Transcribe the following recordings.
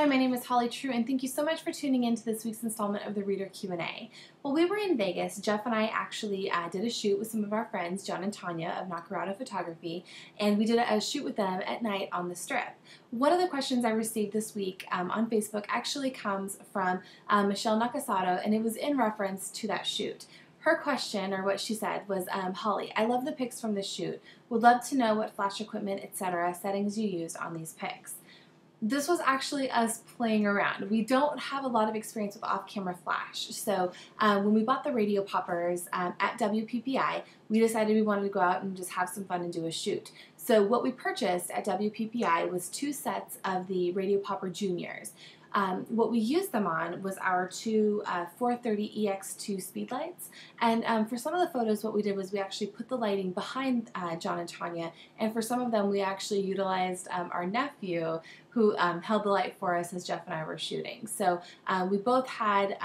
Hi, my name is Holly True, and thank you so much for tuning in to this week's installment of the Reader Q&A. While we were in Vegas, Jeff and I actually did a shoot with some of our friends, John and Tanya of Nakarado Photography, and we did a shoot with them at night on the Strip. One of the questions I received this week on Facebook actually comes from Michelle Nakasato, and it was in reference to that shoot. Her question, or what she said, was, Holly, I love the pics from this shoot. Would love to know what flash equipment, etc. settings you used on these pics. This was actually us playing around. We don't have a lot of experience with off-camera flash, so when we bought the radio poppers at WPPI, we decided we wanted to go out and just have some fun and do a shoot. So what we purchased at WPPI was 2 sets of the radio popper juniors. What we used them on was our two 430 EX2 speed lights, and for some of the photos what we did was we actually put the lighting behind John and Tanya, and for some of them we actually utilized our nephew who held the light for us as Jeff and I were shooting. So we both had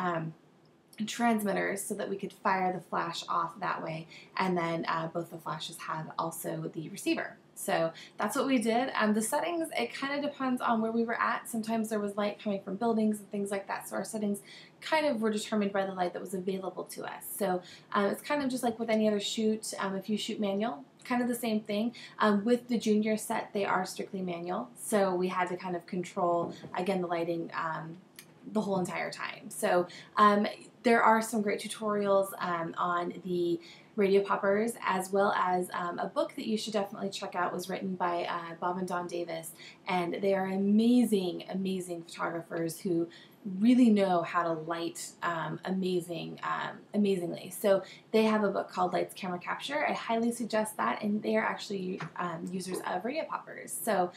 transmitters so that we could fire the flash off that way, and then both the flashes had also the receiver. So that's what we did. The settings, it kind of depends on where we were at. Sometimes there was light coming from buildings and things like that, so our settings kind of were determined by the light that was available to us. So it's kind of just like with any other shoot. If you shoot manual, kind of the same thing. With the junior set, they are strictly manual, so we had to kind of control, again, the lighting the whole entire time. So there are some great tutorials on the radio poppers, as well as a book that you should definitely check out was written by Bob and Dawn Davis, and they are amazing, amazing photographers who really know how to light amazingly. So they have a book called Lights, Camera, Capture. I highly suggest that, and they are actually users of radio poppers. So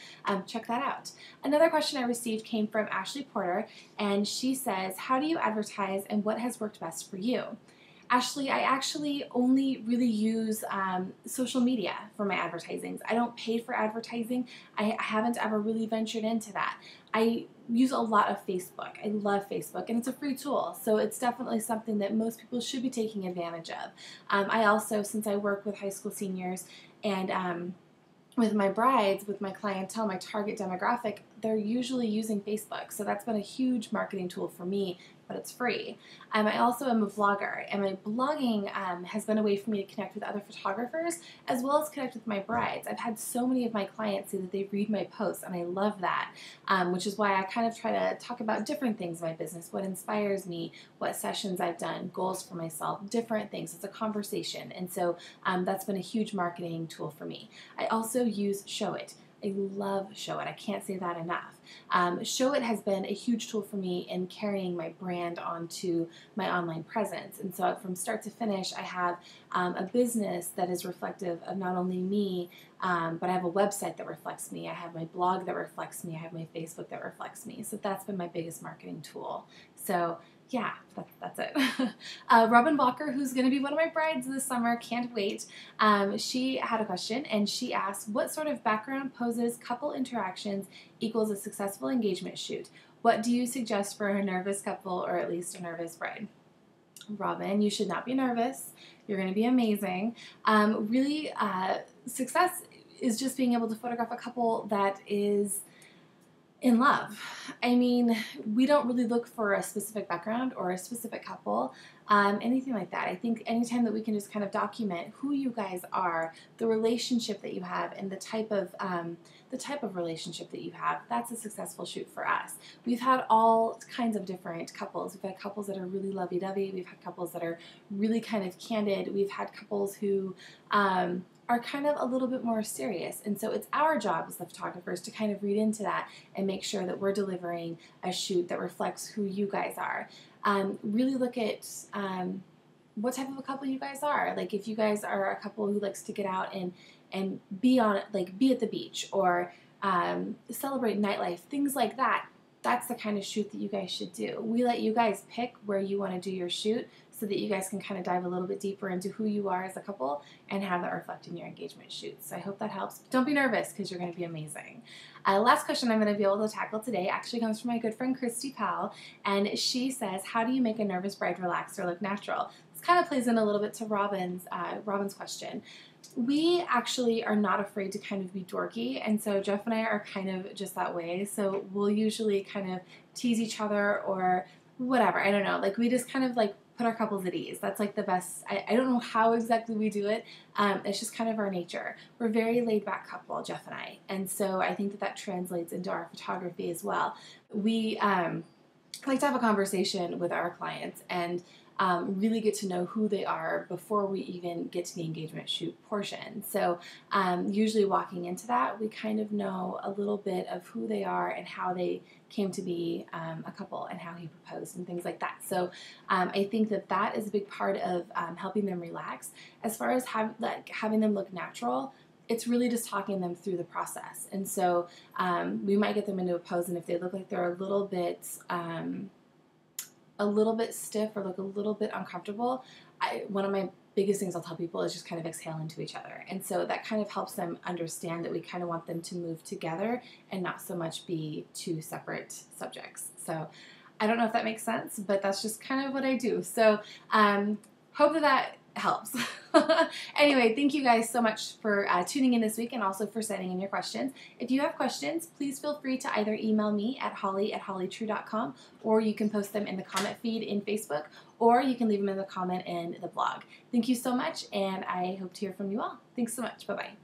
check that out. Another question I received came from Ashley Porter, and she says, how do you advertise and what has worked best for you? Ashley, I actually only really use social media for my advertisings. I don't pay for advertising. I haven't ever really ventured into that. I use a lot of Facebook. I love Facebook, and it's a free tool, so it's definitely something that most people should be taking advantage of. I also, since I work with high school seniors and with my brides, with my clientele, my target demographic, they're usually using Facebook, so that's been a huge marketing tool for me, but it's free. I also am a blogger, and my blogging has been a way for me to connect with other photographers as well as connect with my brides. I've had so many of my clients say that they read my posts, and I love that, which is why I kind of try to talk about different things in my business, what inspires me, what sessions I've done, goals for myself, different things. It's a conversation, and so that's been a huge marketing tool for me. I also use Showit. I love Showit. I can't say that enough. Showit has been a huge tool for me in carrying my brand onto my online presence. And so from start to finish, I have a business that is reflective of not only me, but I have a website that reflects me. I have my blog that reflects me. I have my Facebook that reflects me. So that's been my biggest marketing tool. So yeah, that's it. Robin Walker, who's going to be one of my brides this summer, can't wait. She had a question, and she asked, what sort of background poses, couple interactions equals a successful engagement shoot? What do you suggest for a nervous couple, or at least a nervous bride? Robin, you should not be nervous. You're going to be amazing. Really, success is just being able to photograph a couple that is in love. I mean, we don't really look for a specific background or a specific couple, anything like that. I think anytime that we can just kind of document who you guys are, the relationship that you have, and the type of relationship that you have, that's a successful shoot for us. We've had all kinds of different couples. We've had couples that are really lovey-dovey. We've had couples that are really kind of candid. We've had couples who are kind of a little bit more serious, and so it's our job as the photographers to kind of read into that and make sure that we're delivering a shoot that reflects who you guys are. Really look at what type of a couple you guys are. Like, if you guys are a couple who likes to get out and be at the beach, or celebrate nightlife, things like that, that's the kind of shoot that you guys should do. We let you guys pick where you want to do your shoot so that you guys can kind of dive a little bit deeper into who you are as a couple and have that reflect in your engagement shoots. So I hope that helps. Don't be nervous, because you're going to be amazing. Last question I'm going to be able to tackle today actually comes from my good friend Christy Powell, and she says, how do you make a nervous bride relax or look natural? This kind of plays in a little bit to Robin's question. We actually are not afraid to kind of be dorky, and so Jeff and I are kind of just that way. So we'll usually kind of tease each other or whatever. I don't know. Like, we just kind of like put our couples at ease. That's like the best. I don't know how exactly we do it. It's just kind of our nature. We're a very laid back couple, Jeff and I, and so I think that that translates into our photography as well. We like to have a conversation with our clients and really get to know who they are before we even get to the engagement shoot portion. So usually walking into that, we kind of know a little bit of who they are and how they came to be a couple and how he proposed and things like that. So I think that that is a big part of helping them relax. As far as having them look natural, it's really just talking them through the process. And so we might get them into a pose, and if they look like they're a little bit stiff or look a little bit uncomfortable, one of my biggest things I'll tell people is just kind of exhale into each other. And so that kind of helps them understand that we kind of want them to move together and not so much be two separate subjects. So I don't know if that makes sense, but that's just kind of what I do. So hope that helps. Anyway, thank you guys so much for tuning in this week and also for sending in your questions. If you have questions, please feel free to either email me at holli@hollitrue.com, or you can post them in the comment feed in Facebook, or you can leave them in the comment in the blog. Thank you so much, and I hope to hear from you all. Thanks so much. Bye-bye.